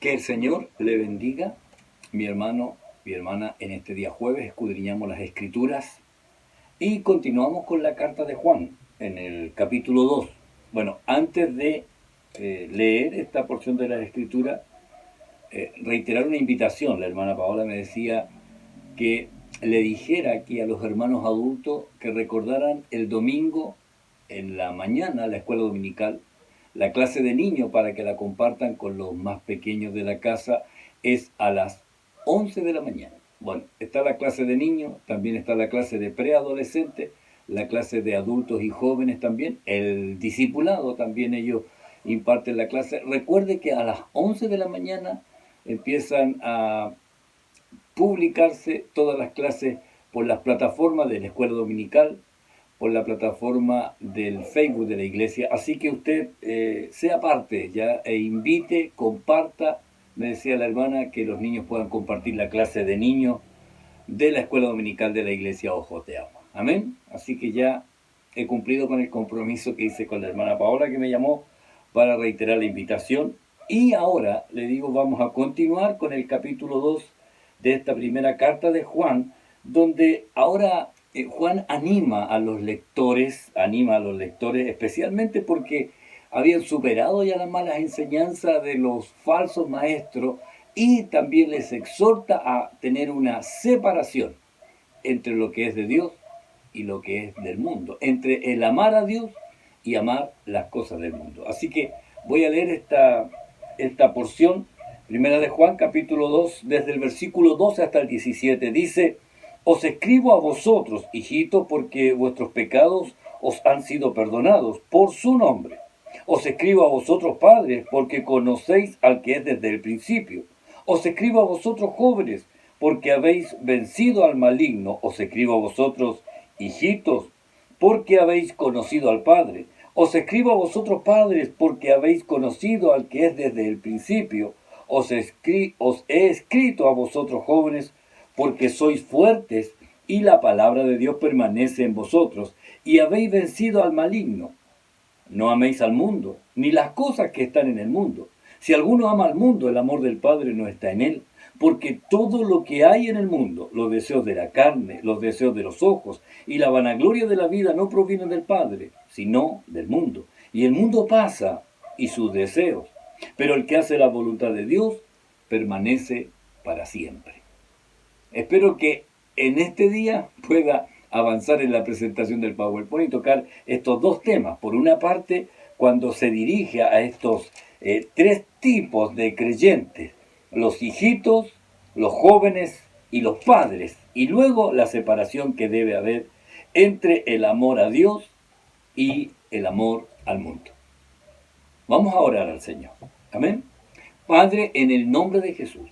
Que el Señor le bendiga, mi hermano, mi hermana. En este día jueves escudriñamos las Escrituras y continuamos con la carta de Juan en el capítulo 2. Bueno, antes de leer esta porción de la Escritura, reiterar una invitación. La hermana Paola me decía que le dijera aquí a los hermanos adultos que recordaran el domingo en la mañana, la escuela dominical, la clase de niños para que la compartan con los más pequeños de la casa es a las 11 de la mañana. Bueno, está la clase de niños, también está la clase de preadolescentes, la clase de adultos y jóvenes también, el discipulado también ellos imparten la clase. Recuerde que a las 11 de la mañana empiezan a publicarse todas las clases por las plataformas de la escuela dominical, por la plataforma del Facebook de la iglesia. Así que usted sea parte ya e invite, comparta. Me decía la hermana que los niños puedan compartir la clase de niños de la escuela dominical de la iglesia Ojos de Agua. Amén. Así que ya he cumplido con el compromiso que hice con la hermana Paola, que me llamó para reiterar la invitación. Y ahora le digo, vamos a continuar con el capítulo 2 de esta primera carta de Juan, donde ahora Juan anima a los lectores, especialmente porque habían superado ya las malas enseñanzas de los falsos maestros, y también les exhorta a tener una separación entre lo que es de Dios y lo que es del mundo, entre el amar a Dios y amar las cosas del mundo. Así que voy a leer esta porción, primera de Juan, capítulo 2, desde el versículo 12 hasta el 17. Dice: os escribo a vosotros, hijitos, porque vuestros pecados os han sido perdonados por su nombre. Os escribo a vosotros, padres, porque conocéis al que es desde el principio. Os escribo a vosotros, jóvenes, porque habéis vencido al maligno. Os escribo a vosotros, hijitos, porque habéis conocido al Padre. Os escribo a vosotros, padres, porque habéis conocido al que es desde el principio. Os he escrito a vosotros, jóvenes, porque sois fuertes y la palabra de Dios permanece en vosotros, y habéis vencido al maligno. No améis al mundo, ni las cosas que están en el mundo. Si alguno ama al mundo, el amor del Padre no está en él, porque todo lo que hay en el mundo, los deseos de la carne, los deseos de los ojos y la vanagloria de la vida, no provienen del Padre, sino del mundo. Y el mundo pasa, y sus deseos, pero el que hace la voluntad de Dios permanece para siempre. Espero que en este día pueda avanzar en la presentación del PowerPoint y tocar estos dos temas. Por una parte, cuando se dirige a estos tres tipos de creyentes: los hijitos, los jóvenes y los padres. Y luego la separación que debe haber entre el amor a Dios y el amor al mundo. Vamos a orar al Señor. Amén. Padre, en el nombre de Jesús,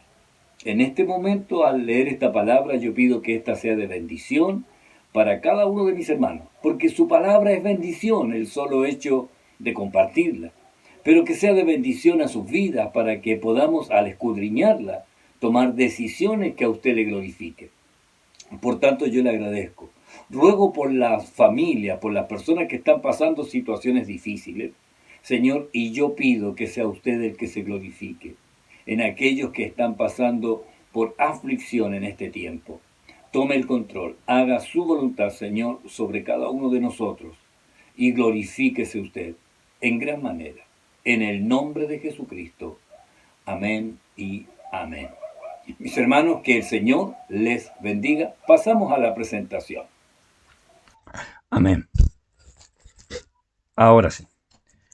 en este momento, al leer esta palabra, yo pido que esta sea de bendición para cada uno de mis hermanos, porque su palabra es bendición, el solo hecho de compartirla, pero que sea de bendición a sus vidas para que podamos, al escudriñarla, tomar decisiones que a usted le glorifiquen. Por tanto, yo le agradezco. Ruego por las familias, por las personas que están pasando situaciones difíciles, Señor, y yo pido que sea usted el que se glorifique en aquellos que están pasando por aflicción en este tiempo. Tome el control, haga su voluntad, Señor, sobre cada uno de nosotros, y glorifíquese usted en gran manera. En el nombre de Jesucristo. Amén y amén. Mis hermanos, que el Señor les bendiga. Pasamos a la presentación. Amén. Ahora sí,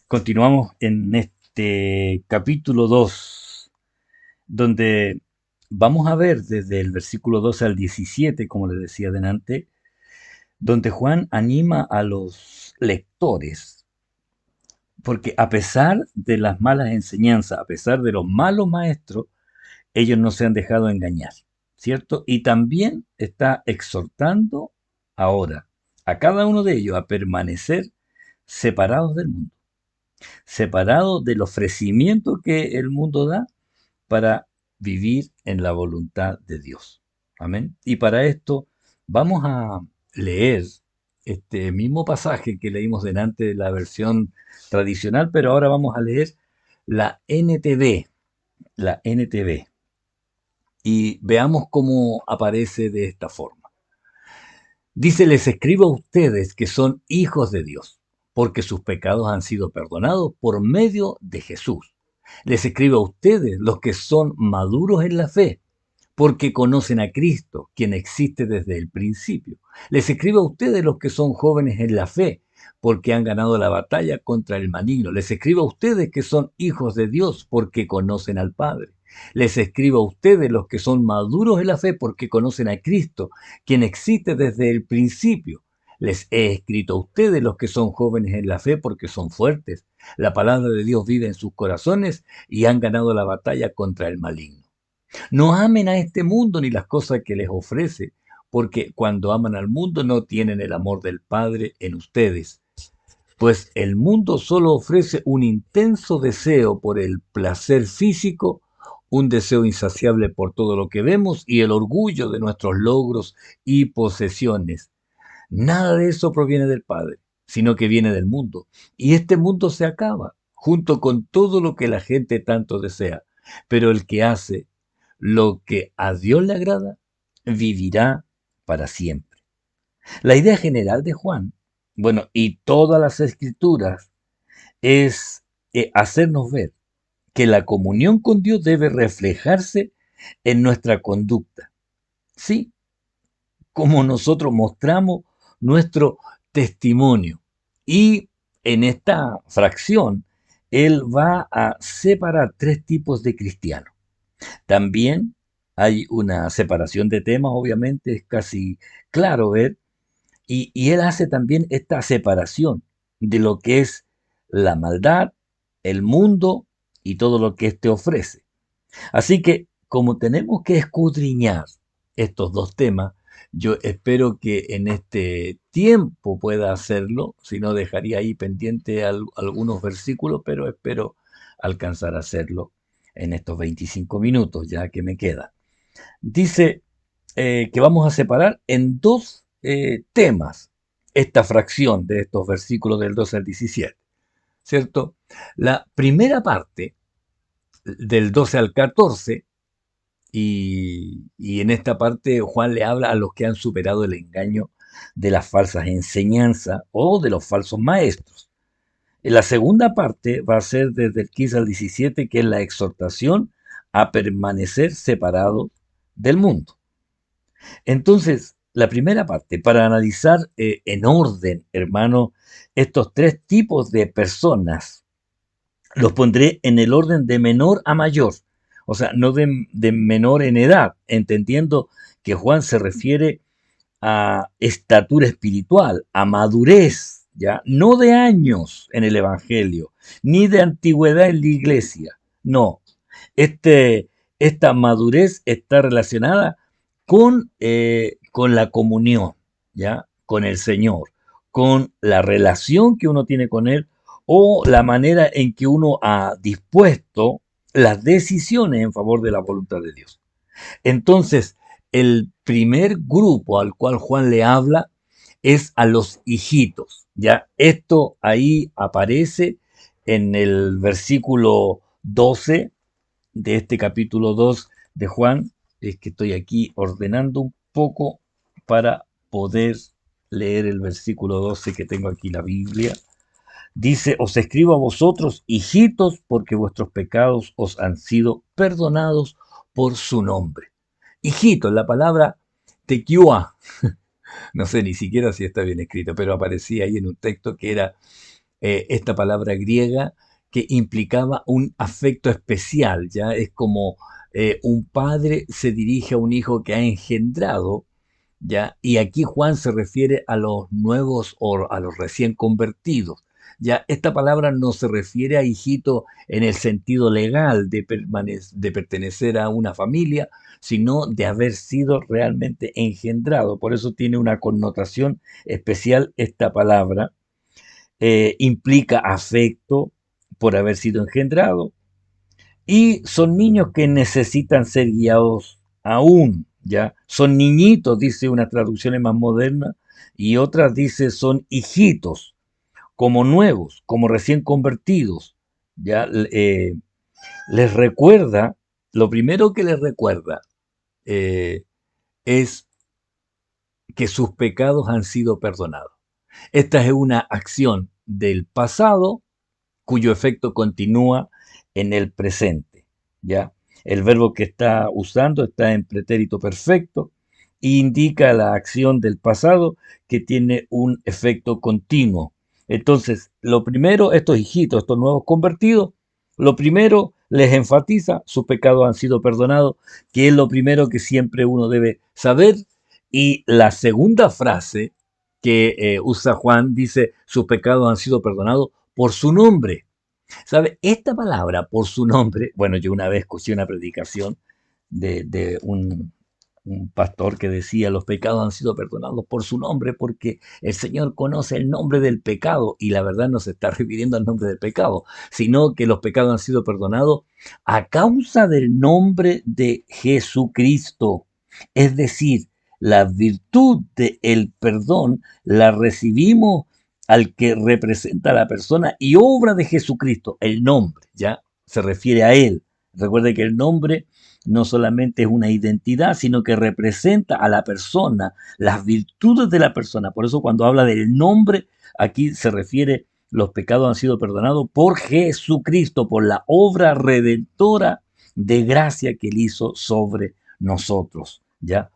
continuamos en este capítulo 2, donde vamos a ver desde el versículo 12 al 17, como les decía delante, donde Juan anima a los lectores, porque a pesar de las malas enseñanzas, a pesar de los malos maestros, ellos no se han dejado engañar, ¿cierto? Y también está exhortando ahora a cada uno de ellos a permanecer separados del mundo, separados del ofrecimiento que el mundo da para vivir en la voluntad de Dios. Amén. Y para esto vamos a leer este mismo pasaje que leímos delante de la versión tradicional, pero ahora vamos a leer la NTV, la NTV, y veamos cómo aparece de esta forma. Dice, les escribo a ustedes que son hijos de Dios, porque sus pecados han sido perdonados por medio de Jesús. Les escribo a ustedes, los que son maduros en la fe, porque conocen a Cristo, quien existe desde el principio. Les escribo a ustedes, los que son jóvenes en la fe, porque han ganado la batalla contra el maligno. Les escribo a ustedes que son hijos de Dios, porque conocen al Padre. Les escribo a ustedes, los que son maduros en la fe, porque conocen a Cristo, quien existe desde el principio. Les he escrito a ustedes, los que son jóvenes en la fe, porque son fuertes. La palabra de Dios vive en sus corazones y han ganado la batalla contra el maligno. No amen a este mundo ni las cosas que les ofrece, porque cuando aman al mundo no tienen el amor del Padre en ustedes. Pues el mundo solo ofrece un intenso deseo por el placer físico, un deseo insaciable por todo lo que vemos y el orgullo de nuestros logros y posesiones. Nada de eso proviene del Padre, sino que viene del mundo. Y este mundo se acaba, junto con todo lo que la gente tanto desea. Pero el que hace lo que a Dios le agrada, vivirá para siempre. La idea general de Juan, bueno, y todas las escrituras, es hacernos ver que la comunión con Dios debe reflejarse en nuestra conducta. Sí, como nosotros mostramos nuestro testimonio. Y en esta fracción, él va a separar tres tipos de cristianos. También hay una separación de temas, obviamente, es casi claro ver, y él hace también esta separación de lo que es la maldad, el mundo y todo lo que éste ofrece. Así que, como tenemos que escudriñar estos dos temas, yo espero que en este tiempo pueda hacerlo, si no dejaría ahí pendiente algunos versículos, pero espero alcanzar a hacerlo en estos 25 minutos ya que me queda. Dice que vamos a separar en dos temas esta fracción de estos versículos del 12 al 17, ¿cierto? La primera parte, del 12 al 14, y en esta parte Juan le habla a los que han superado el engaño de las falsas enseñanzas o de los falsos maestros. En la segunda parte va a ser desde el 15 al 17, que es la exhortación a permanecer separados del mundo. Entonces, la primera parte, para analizar en orden, hermano, estos tres tipos de personas, los pondré en el orden de menor a mayor, o sea, no de menor en edad, entendiendo que Juan se refiere a estatura espiritual, a madurez, ¿ya? No de años en el Evangelio, ni de antigüedad en la iglesia, no. Este, esta madurez está relacionada con la comunión, ¿ya? Con el Señor, con la relación que uno tiene con Él o la manera en que uno ha dispuesto las decisiones en favor de la voluntad de Dios. Entonces, el primer grupo al cual Juan le habla es a los hijitos. Ya esto ahí aparece en el versículo 12 de este capítulo 2 de Juan. Es que estoy aquí ordenando un poco para poder leer el versículo 12 que tengo aquí la Biblia. Dice, os escribo a vosotros, hijitos, porque vuestros pecados os han sido perdonados por su nombre. Hijitos, la palabra tekiua, no sé ni siquiera si está bien escrito, pero aparecía ahí en un texto que era esta palabra griega que implicaba un afecto especial, ya es como un padre se dirige a un hijo que ha engendrado, ya, y aquí Juan se refiere a los nuevos o a los recién convertidos. Ya, esta palabra no se refiere a hijito en el sentido legal de pertenecer a una familia, sino de haber sido realmente engendrado. Por eso tiene una connotación especial esta palabra. Implica afecto por haber sido engendrado, y son niños que necesitan ser guiados aún, ¿ya? Son niñitos, dice una traducción más moderna, y otras dice son hijitos, como nuevos, como recién convertidos, ¿ya? Les recuerda lo primero que les recuerda eh, es que sus pecados han sido perdonados. Esta es una acción del pasado cuyo efecto continúa en el presente, ¿ya? El verbo que está usando está en pretérito perfecto e indica la acción del pasado que tiene un efecto continuo. Entonces, lo primero, estos hijitos, estos nuevos convertidos, lo primero les enfatiza, sus pecados han sido perdonados, que es lo primero que siempre uno debe saber. Y la segunda frase que usa Juan dice, sus pecados han sido perdonados por su nombre. ¿Sabe? Esta palabra, por su nombre, bueno, yo una vez escuché una predicación de un pastor que decía, los pecados han sido perdonados por su nombre porque el Señor conoce el nombre del pecado y la verdad no se está refiriendo al nombre del pecado, sino que los pecados han sido perdonados a causa del nombre de Jesucristo. Es decir, la virtud del perdón la recibimos al que representa la persona y obra de Jesucristo, el nombre, ya se refiere a él. Recuerde que el nombre no solamente es una identidad, sino que representa a la persona, las virtudes de la persona. Por eso cuando habla del nombre, aquí se refiere, los pecados han sido perdonados por Jesucristo, por la obra redentora de gracia que él hizo sobre nosotros, ¿ya?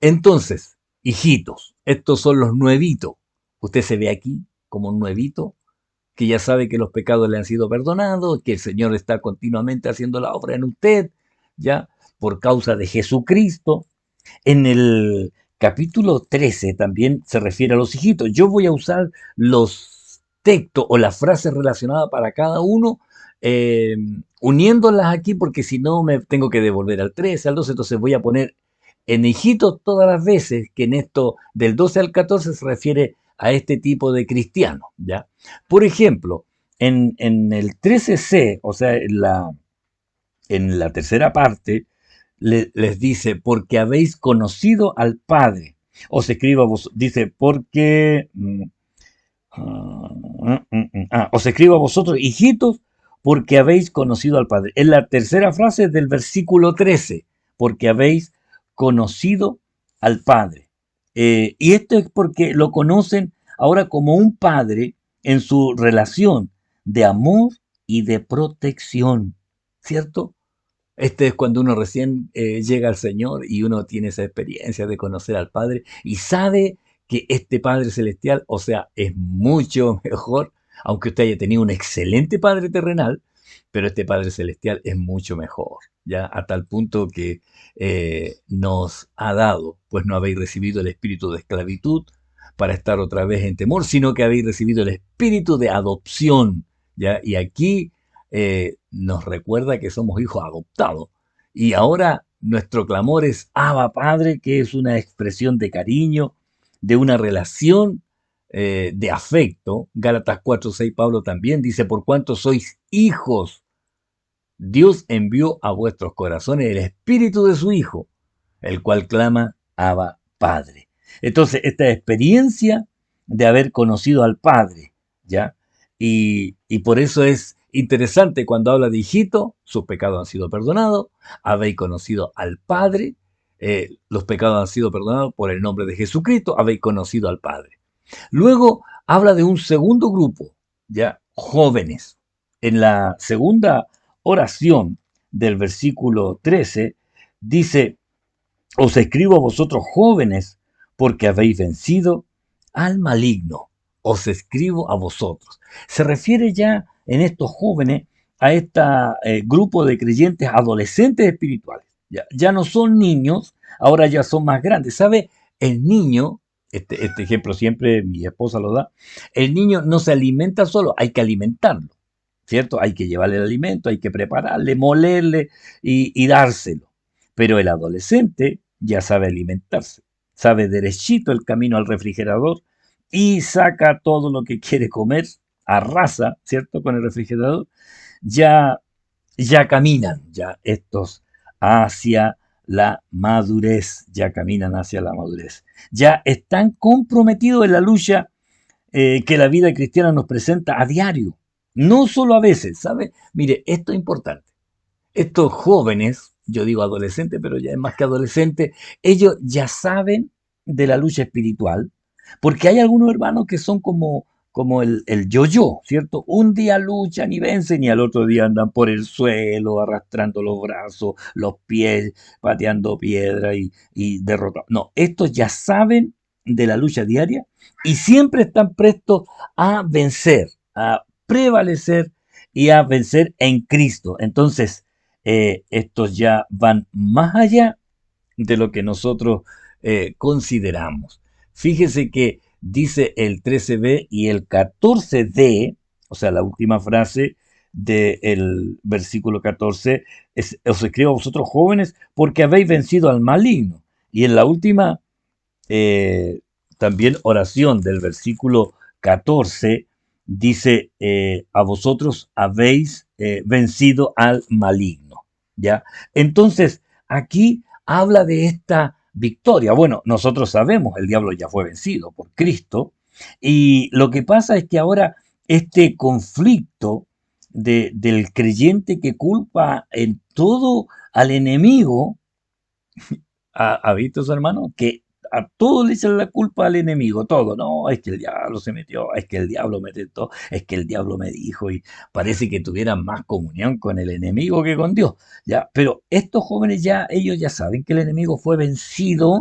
Entonces, hijitos, estos son los nuevitos. Usted se ve aquí como un nuevito que ya sabe que los pecados le han sido perdonados, que el Señor está continuamente haciendo la obra en usted, ya por causa de Jesucristo. En el capítulo 13 también se refiere a los hijitos. Yo voy a usar los textos o las frases relacionadas para cada uno, eh, uniéndolas aquí, porque si no me tengo que devolver al 13, al 12, entonces voy a poner en hijitos todas las veces que en esto del 12 al 14 se refiere a este tipo de cristiano, ¿ya? Por ejemplo, en el 13c, o sea, en la tercera parte, les dice, porque habéis conocido al Padre. Os escribo a vos, dice, porque... os escribo a vosotros, hijitos, porque habéis conocido al Padre. Es la tercera frase del versículo 13, porque habéis conocido al Padre. Y esto es porque lo conocen ahora como un Padre en su relación de amor y de protección, ¿cierto? Este es cuando uno recién llega al Señor y uno tiene esa experiencia de conocer al Padre y sabe que este Padre Celestial, o sea, es mucho mejor, aunque usted haya tenido un excelente Padre terrenal, pero este Padre Celestial es mucho mejor, ya a tal punto que nos ha dado, pues no habéis recibido el espíritu de esclavitud para estar otra vez en temor, sino que habéis recibido el espíritu de adopción, ya, y aquí nos recuerda que somos hijos adoptados. Y ahora nuestro clamor es Abba Padre, que es una expresión de cariño, de una relación de afecto. Gálatas 4:6 Pablo también dice, por cuanto sois hijos, Dios envió a vuestros corazones el espíritu de su Hijo, el cual clama Abba Padre. Entonces, esta experiencia de haber conocido al Padre, ¿ya? Y por eso es interesante cuando habla de hijito, sus pecados han sido perdonados, habéis conocido al Padre, los pecados han sido perdonados por el nombre de Jesucristo, habéis conocido al Padre. Luego habla de un segundo grupo, ya jóvenes. En la segunda oración del versículo 13 dice, os escribo a vosotros jóvenes, porque habéis vencido al maligno. Os escribo a vosotros. Se refiere ya en estos jóvenes a este grupo de creyentes adolescentes espirituales. Ya no son niños, ahora ya son más grandes. ¿Sabe? El niño, este ejemplo siempre mi esposa lo da, el niño no se alimenta solo, hay que alimentarlo, ¿cierto? Hay que llevarle el alimento, hay que prepararle, molerle y dárselo. Pero el adolescente ya sabe alimentarse, sabe derechito el camino al refrigerador y saca todo lo que quiere comer, arrasa, ¿cierto? Con el refrigerador, ya, ya caminan, ya estos hacia la madurez, ya caminan hacia la madurez, ya están comprometidos en la lucha que la vida cristiana nos presenta a diario, no solo a veces, ¿sabe? Mire, esto es importante. Estos jóvenes yo digo adolescente, pero ya es más que adolescente, ellos ya saben de la lucha espiritual, porque hay algunos hermanos que son como el yo-yo, ¿cierto? Un día luchan y vencen y al otro día andan por el suelo, arrastrando los brazos, los pies, pateando piedra y derrotando. No, estos ya saben de la lucha diaria y siempre están prestos a vencer, a prevalecer y a vencer en Cristo. Entonces, estos ya van más allá de lo que nosotros consideramos. Fíjese que dice el 13b y el 14d, o sea, la última frase del versículo 14, os escribo a vosotros jóvenes porque habéis vencido al maligno. Y en la última eh, también oración del versículo 14 dice, a vosotros habéis vencido al maligno. ¿Ya? Entonces, aquí habla de esta victoria. Bueno, nosotros sabemos, el diablo ya fue vencido por Cristo, y lo que pasa es que ahora este conflicto del creyente que culpa en todo al enemigo, ¿ha visto su hermano? Que a todo le echan la culpa al enemigo, todo. No, es que el diablo se metió, es que el diablo me tentó, es que el diablo me dijo y parece que tuvieran más comunión con el enemigo que con Dios. ¿Ya? Pero estos jóvenes ya, ellos ya saben que el enemigo fue vencido,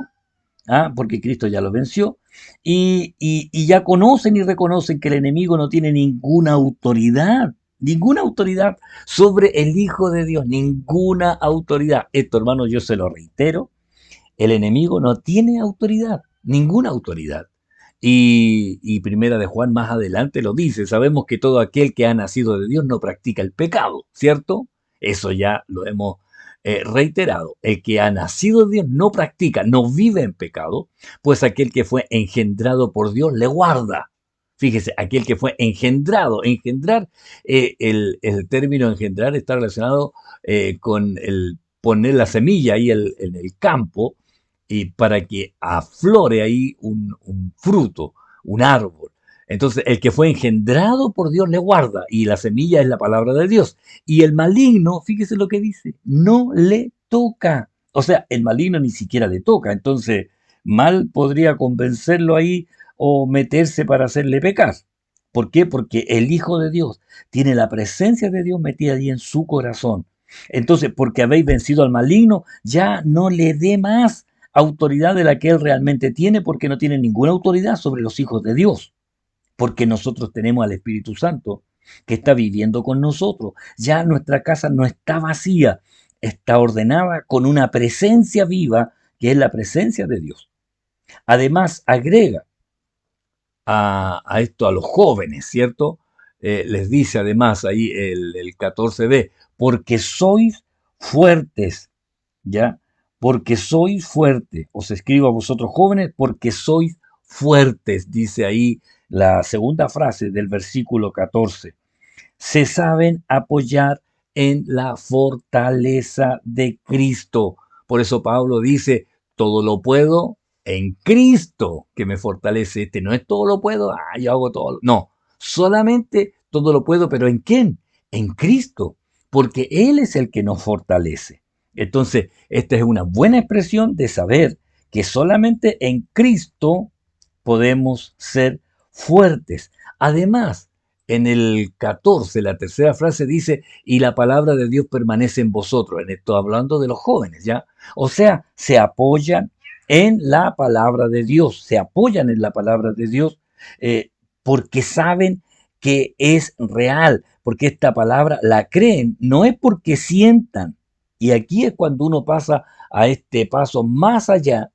¿ah? Porque Cristo ya lo venció, y ya conocen y reconocen que el enemigo no tiene ninguna autoridad sobre el Hijo de Dios, ninguna autoridad. Esto, hermano, yo se lo reitero, el enemigo no tiene autoridad, ninguna autoridad. Y Primera de Juan más adelante lo dice, sabemos que todo aquel que ha nacido de Dios no practica el pecado, ¿cierto? Eso ya lo hemos reiterado. El que ha nacido de Dios no practica, no vive en pecado, pues aquel que fue engendrado por Dios le guarda. Fíjese, aquel que fue engendrado, engendrar, el término engendrar está relacionado con el poner la semilla ahí en el campo y para que aflore ahí un fruto, un árbol. Entonces, el que fue engendrado por Dios le guarda, y la semilla es la palabra de Dios. Y el maligno, fíjese lo que dice, no le toca. O sea, el maligno ni siquiera le toca. Entonces, mal podría convencerlo ahí o meterse para hacerle pecar. ¿Por qué? Porque el Hijo de Dios tiene la presencia de Dios metida ahí en su corazón. Entonces, porque habéis vencido al maligno, ya no le dé más autoridad de la que él realmente tiene, porque no tiene ninguna autoridad sobre los hijos de Dios, porque nosotros tenemos al Espíritu Santo que está viviendo con nosotros. Ya nuestra casa no está vacía, está ordenada con una presencia viva, que es la presencia de Dios. Además, agrega a esto a los jóvenes, ¿cierto? Les dice además ahí el 14b, porque sois fuertes, ¿ya? Porque sois fuertes. Os escribo a vosotros jóvenes porque sois fuertes, dice ahí la segunda frase del versículo 14. Se saben apoyar en la fortaleza de Cristo. Por eso Pablo dice, todo lo puedo en Cristo que me fortalece. Este no es todo lo puedo, yo hago todo. No, solamente todo lo puedo, pero ¿en quién? En Cristo, porque Él es el que nos fortalece. Entonces, esta es una buena expresión de saber que solamente en Cristo podemos ser fuertes. Además, en el 14, la tercera frase dice, y la palabra de Dios permanece en vosotros. En esto hablando de los jóvenes, ¿ya? O sea, se apoyan en la palabra de Dios, se apoyan en la palabra de Dios porque saben que es real, porque esta palabra la creen, no es porque sientan. Y aquí es cuando uno pasa a este paso más allá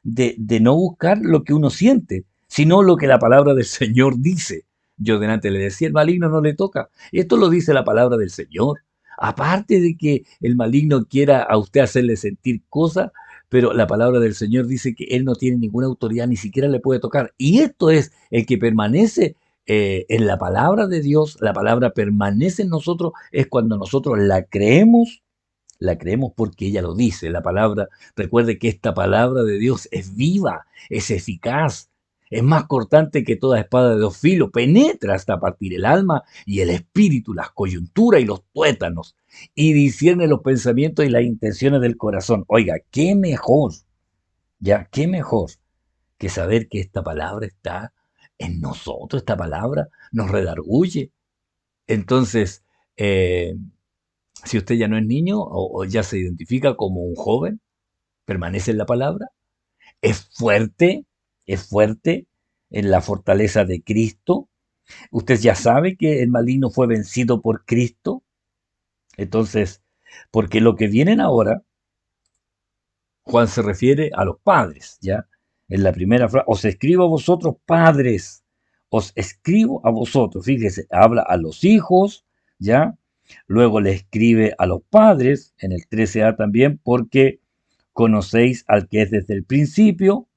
de no buscar lo que uno siente, sino lo que la palabra del Señor dice. Yo delante le decía, el maligno no le toca. Esto lo dice la palabra del Señor. Aparte de que el maligno quiera a usted hacerle sentir cosas, pero la palabra del Señor dice que Él no tiene ninguna autoridad, ni siquiera le puede tocar. Y esto es el que permanece en la palabra de Dios, la palabra permanece en nosotros, es cuando nosotros la creemos porque ella lo dice, la palabra. Recuerde que esta palabra de Dios es viva, es eficaz. Es más cortante que toda espada de dos filos, penetra hasta partir el alma y el espíritu, las coyunturas y los tuétanos, y discierne los pensamientos y las intenciones del corazón. Oiga, qué mejor, ya, qué mejor que saber que esta palabra está en nosotros, esta palabra nos redarguye. Entonces, eh, si usted ya no es niño o ya se identifica como un joven, permanece en la palabra, es fuerte, es fuerte en la fortaleza de Cristo. Usted ya sabe que el maligno fue vencido por Cristo. Entonces, porque lo que vienen ahora, Juan se refiere a los padres, ¿ya? En la primera frase, os escribo a vosotros padres, os escribo a vosotros. Fíjese, habla a los hijos, ¿ya? Luego le escribe a los padres, en el 13a también, porque conocéis al que es desde el principio.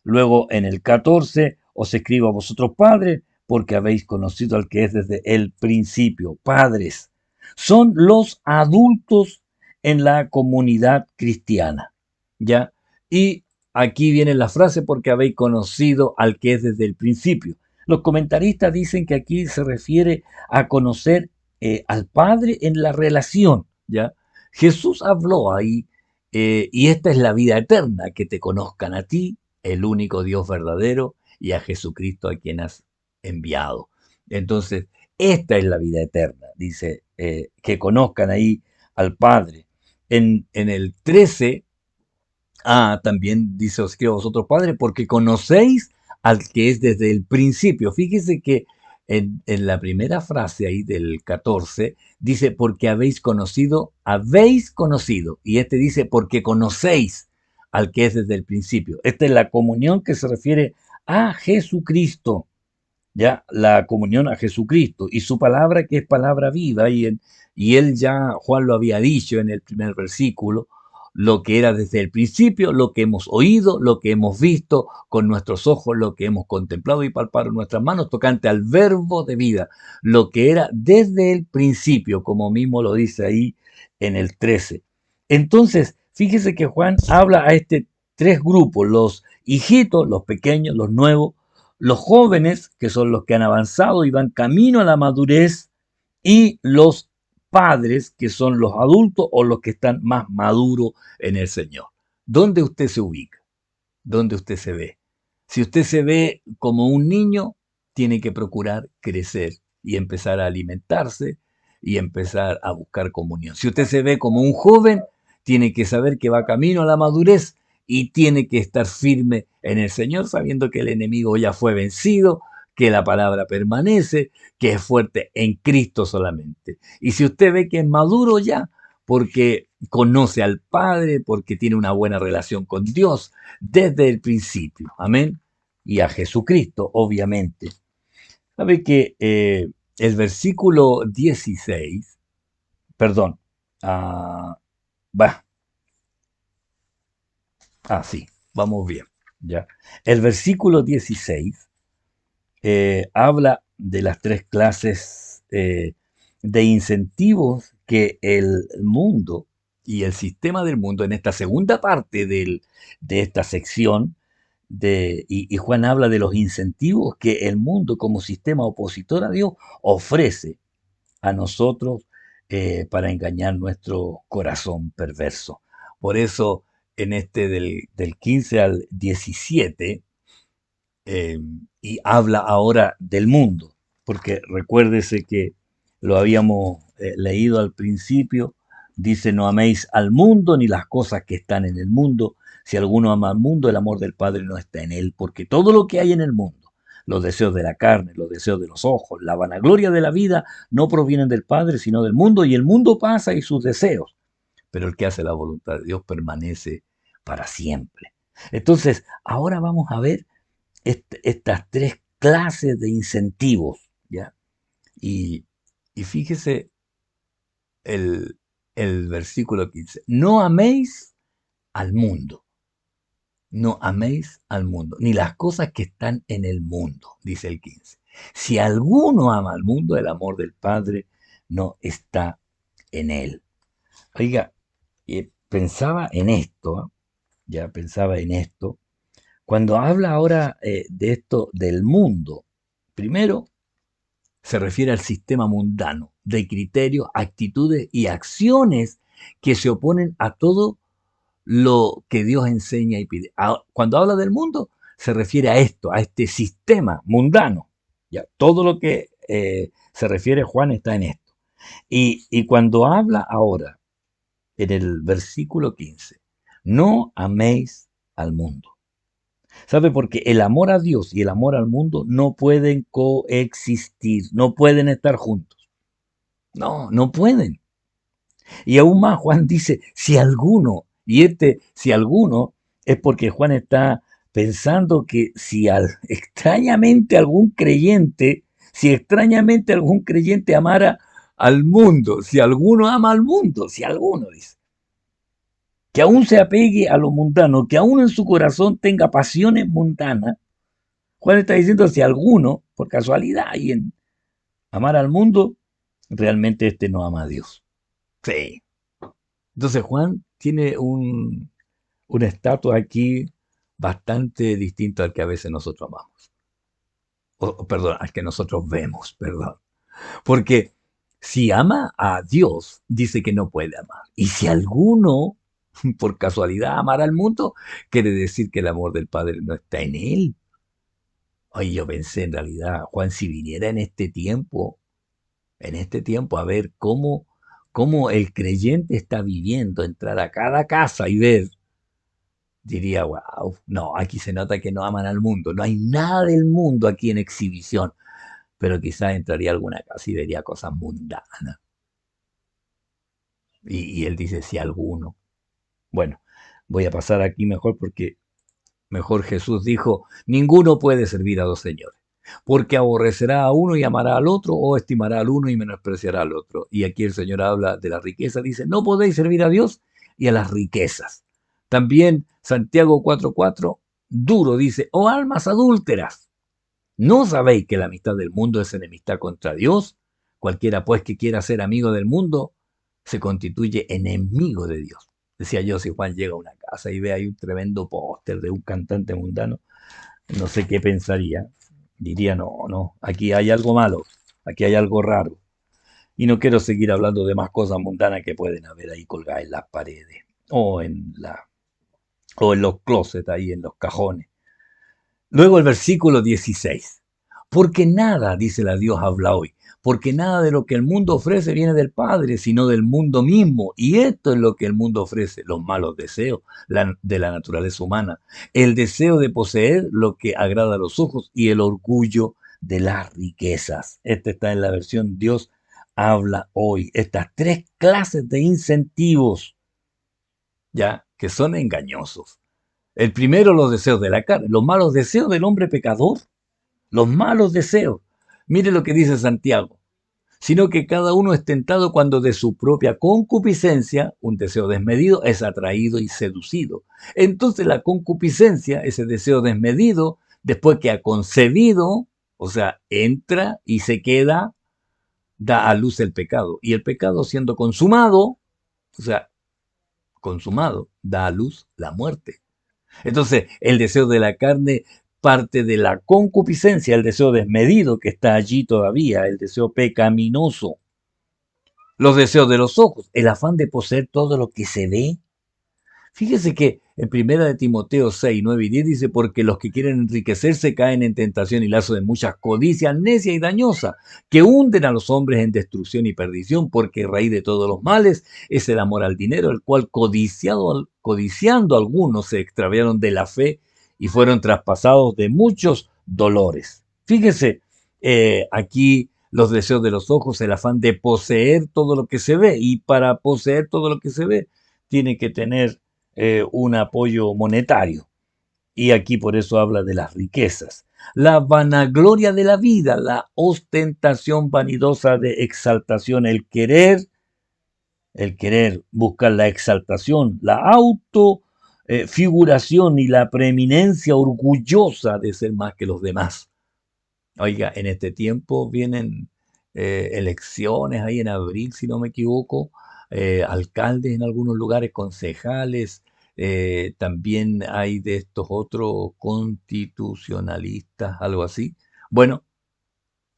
Luego en el 14, os escribo a vosotros padres, porque habéis conocido al que es desde el principio. Padres son los adultos en la comunidad cristiana. ¿Ya? Y aquí viene la frase, porque habéis conocido al que es desde el principio. Los comentaristas dicen que aquí se refiere a conocer al Padre en la relación. ¿Ya? Jesús habló ahí, y esta es la vida eterna, que te conozcan a ti, el único Dios verdadero, y a Jesucristo a quien has enviado. Entonces, esta es la vida eterna, dice, que conozcan ahí al Padre. En el 13, también dice, os escribo a vosotros, Padre, porque conocéis al que es desde el principio. Fíjese que en la primera frase ahí del 14, dice, porque habéis conocido. Y este dice, porque conocéis al que es desde el principio. Esta es la comunión que se refiere a Jesucristo, ya la comunión a Jesucristo y su palabra, que es palabra viva, y él ya, Juan lo había dicho en el primer versículo, lo que era desde el principio, lo que hemos oído, lo que hemos visto con nuestros ojos, lo que hemos contemplado y palpado en nuestras manos, tocante al verbo de vida, lo que era desde el principio, como mismo lo dice ahí en el 13. Entonces, fíjese que Juan habla a este tres grupos: los hijitos, los pequeños, los nuevos; los jóvenes, que son los que han avanzado y van camino a la madurez; y los padres, que son los adultos o los que están más maduros en el Señor. ¿Dónde usted se ubica? ¿Dónde usted se ve? Si usted se ve como un niño, tiene que procurar crecer y empezar a alimentarse y empezar a buscar comunión. Si usted se ve como un joven, tiene que saber que va camino a la madurez y tiene que estar firme en el Señor, sabiendo que el enemigo ya fue vencido, que la palabra permanece, que es fuerte en Cristo solamente. Y si usted ve que es maduro ya, porque conoce al Padre, porque tiene una buena relación con Dios desde el principio, amén, y a Jesucristo, obviamente. Sabe que el versículo 16, perdón, ah, va, sí, vamos bien, ya. El versículo 16 habla de las tres clases de incentivos que el mundo y el sistema del mundo, en esta segunda parte de esta sección, y Juan habla de los incentivos que el mundo como sistema opositor a Dios ofrece a nosotros para engañar nuestro corazón perverso. Por eso, en este del 15 al 17, eh, y habla ahora del mundo, porque recuérdese que lo habíamos leído al principio, dice: no améis al mundo ni las cosas que están en el mundo. Si alguno ama al mundo, el amor del Padre no está en él, porque todo lo que hay en el mundo, los deseos de la carne, los deseos de los ojos, la vanagloria de la vida, no provienen del Padre, sino del mundo, y el mundo pasa y sus deseos, pero el que hace la voluntad de Dios permanece para siempre. Entonces, ahora vamos a ver estas tres clases de incentivos, ¿ya? Y, y fíjese el, el versículo 15: no améis al mundo, no améis al mundo, ni las cosas que están en el mundo, dice el 15. Si alguno ama al mundo, el amor del Padre no está en él. Oiga, pensaba en esto, ya pensaba en esto, Cuando habla ahora de esto del mundo, primero se refiere al sistema mundano de criterios, actitudes y acciones que se oponen a todo lo que Dios enseña y pide. Cuando habla del mundo, se refiere a esto, a este sistema mundano. Ya, todo lo que se refiere Juan está en esto. Y cuando habla ahora, en el versículo 15, no améis al mundo. ¿Sabe? Porque el amor a Dios y el amor al mundo no pueden coexistir, no pueden estar juntos. No, no pueden. Y aún más, Juan dice, si alguno, y si alguno, es porque Juan está pensando que si extrañamente si extrañamente algún creyente amara al mundo, si alguno ama al mundo, si alguno dice, que aún se apegue a lo mundano, que aún en su corazón tenga pasiones mundanas, Juan está diciendo si alguno, por casualidad, y en amar al mundo, realmente este no ama a Dios. Sí. Entonces Juan tiene un estatus aquí bastante distinto al que a veces nosotros amamos. Perdón, al que nosotros vemos, perdón. Porque si ama a Dios, dice que no puede amar. Y si alguno, por casualidad, amara al mundo, quiere decir que el amor del Padre no está en él. Oye, yo pensé en realidad, Juan, si viniera en este tiempo, a ver cómo el creyente está viviendo, entrar a cada casa y ver, diría, wow, no, aquí se nota que no aman al mundo, no hay nada del mundo aquí en exhibición, pero quizás entraría a alguna casa y vería cosas mundanas. Y él dice, si alguno. Bueno, voy a pasar aquí mejor porque mejor Jesús dijo, ninguno puede servir a dos señores, porque aborrecerá a uno y amará al otro, o estimará al uno y menospreciará al otro. Y aquí el Señor habla de la riqueza, dice, no podéis servir a Dios y a las riquezas. También Santiago 4:4, duro, dice, oh almas adúlteras, ¿no sabéis que la amistad del mundo es enemistad contra Dios? Cualquiera pues que quiera ser amigo del mundo se constituye enemigo de Dios. Decía yo, si Juan llega a una casa y ve ahí un tremendo póster de un cantante mundano, no sé qué pensaría. Diría, no, no, aquí hay algo malo, aquí hay algo raro. Y no quiero seguir hablando de más cosas mundanas que pueden haber ahí colgadas en las paredes o o en los closets, ahí en los cajones. Luego el versículo 16. Porque nada, dice la Dios, habla hoy. Porque nada de lo que el mundo ofrece viene del Padre, sino del mundo mismo. Y esto es lo que el mundo ofrece, los malos deseos de la naturaleza humana. El deseo de poseer lo que agrada a los ojos y el orgullo de las riquezas. Esta está en la versión Dios habla hoy. Estas tres clases de incentivos, ya, que son engañosos. El primero, los deseos de la carne, los malos deseos del hombre pecador, los malos deseos. Mire lo que dice Santiago, sino que cada uno es tentado cuando de su propia concupiscencia, un deseo desmedido, es atraído y seducido. Entonces la concupiscencia, ese deseo desmedido, después que ha concebido, o sea, entra y se queda, da a luz el pecado. Y el pecado siendo consumado, o sea, consumado, da a luz la muerte. Entonces, el deseo de la carne parte de la concupiscencia, el deseo desmedido que está allí todavía, el deseo pecaminoso. Los deseos de los ojos, el afán de poseer todo lo que se ve. Fíjese que en primera de Timoteo 6, 9 y 10 dice, porque los que quieren enriquecerse caen en tentación y lazo de muchas codicias necia y dañosa, que hunden a los hombres en destrucción y perdición, porque raíz de todos los males es el amor al dinero, el cual codiciando algunos se extraviaron de la fe y fueron traspasados de muchos dolores. Fíjese, aquí los deseos de los ojos, el afán de poseer todo lo que se ve, y para poseer todo lo que se ve, tiene que tener un apoyo monetario. Y aquí por eso habla de las riquezas. La vanagloria de la vida, la ostentación vanidosa de exaltación, el querer buscar la exaltación, la autofiguración y la preeminencia orgullosa de ser más que los demás. Oiga, en este tiempo vienen elecciones ahí en abril, si no me equivoco, alcaldes en algunos lugares, concejales, También hay de estos otros constitucionalistas, algo así. Bueno,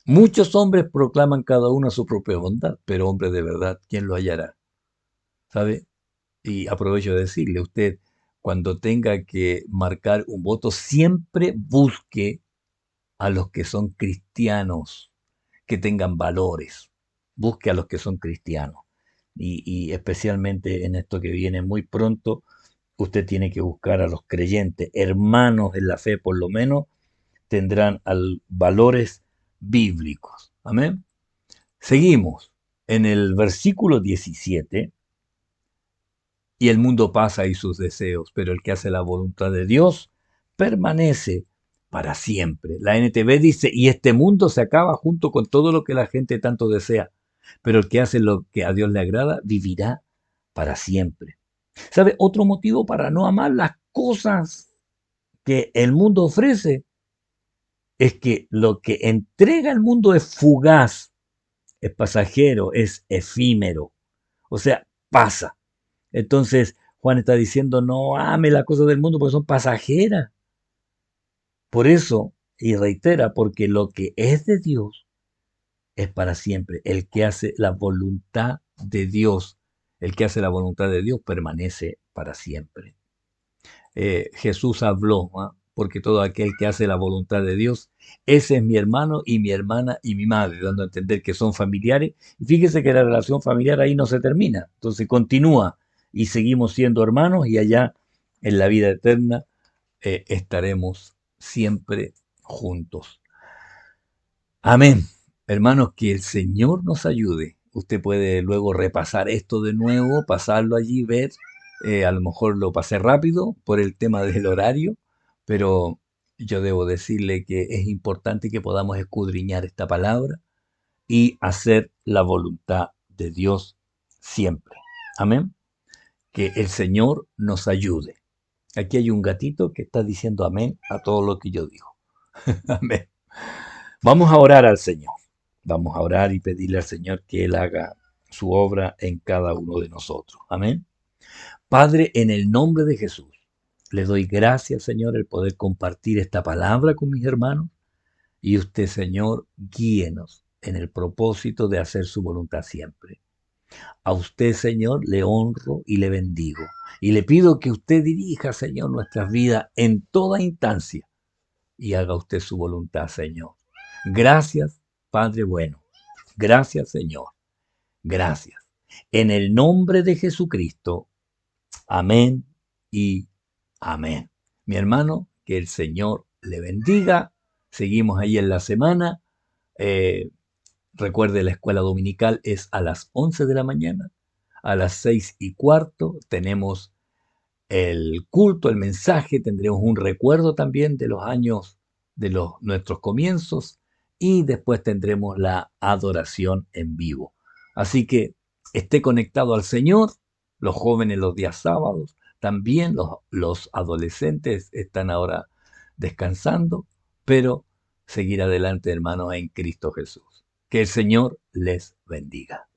muchos hombres proclaman cada uno su propia bondad, pero hombre de verdad, ¿quién lo hallará? ¿Sabe? Y aprovecho de decirle, usted, cuando tenga que marcar un voto, siempre busque a los que son cristianos, que tengan valores. Busque a los que son cristianos. Y especialmente en esto que viene muy pronto, usted tiene que buscar a los creyentes, hermanos en la fe, por lo menos, tendrán valores bíblicos. Amén. Seguimos. En el versículo 17, y el mundo pasa y sus deseos, pero el que hace la voluntad de Dios permanece para siempre. La NTV dice, y este mundo se acaba junto con todo lo que la gente tanto desea, pero el que hace lo que a Dios le agrada vivirá para siempre. ¿Sabe? Otro motivo para no amar las cosas que el mundo ofrece es que lo que entrega el mundo es fugaz, es pasajero, es efímero. O sea, pasa. Entonces, Juan está diciendo, no ame las cosas del mundo porque son pasajeras. Por eso, y reitera, porque lo que es de Dios es para siempre. El que hace la voluntad de Dios, el que hace la voluntad de Dios permanece para siempre. Jesús habló, ¿ah? Porque todo aquel que hace la voluntad de Dios, ese es mi hermano y mi hermana y mi madre, dando a entender que son familiares. Y fíjese que la relación familiar ahí no se termina, entonces continúa y seguimos siendo hermanos y allá en la vida eterna estaremos siempre juntos. Amén. Hermanos, que el Señor nos ayude. Usted puede luego repasar esto de nuevo, pasarlo allí, ver. A lo mejor lo pasé rápido por el tema del horario, pero yo debo decirle que es importante que podamos escudriñar esta palabra y hacer la voluntad de Dios siempre. Amén. Que el Señor nos ayude. Aquí hay un gatito que está diciendo amén a todo lo que yo digo. Amén. Vamos a orar al Señor. Vamos a orar y pedirle al Señor que Él haga su obra en cada uno de nosotros. Amén. Padre, en el nombre de Jesús, le doy gracias, Señor, el poder compartir esta palabra con mis hermanos. Y usted, Señor, guíenos en el propósito de hacer su voluntad siempre. A usted, Señor, le honro y le bendigo. Y le pido que usted dirija, Señor, nuestras vidas en toda instancia y haga usted su voluntad, Señor. Gracias, Padre bueno. Gracias, Señor. Gracias. En el nombre de Jesucristo. Amén y amén. Mi hermano, que el Señor le bendiga. Seguimos ahí en la semana. Eh, Recuerde, la escuela dominical es a las 11 de la mañana. A las 6:15 tenemos el culto, el mensaje, tendremos un recuerdo también de los años de nuestros comienzos y después tendremos la adoración en vivo. Así que esté conectado al Señor, los jóvenes los días sábados, también los adolescentes están ahora descansando, pero seguir adelante, hermanos, en Cristo Jesús. Que el Señor les bendiga.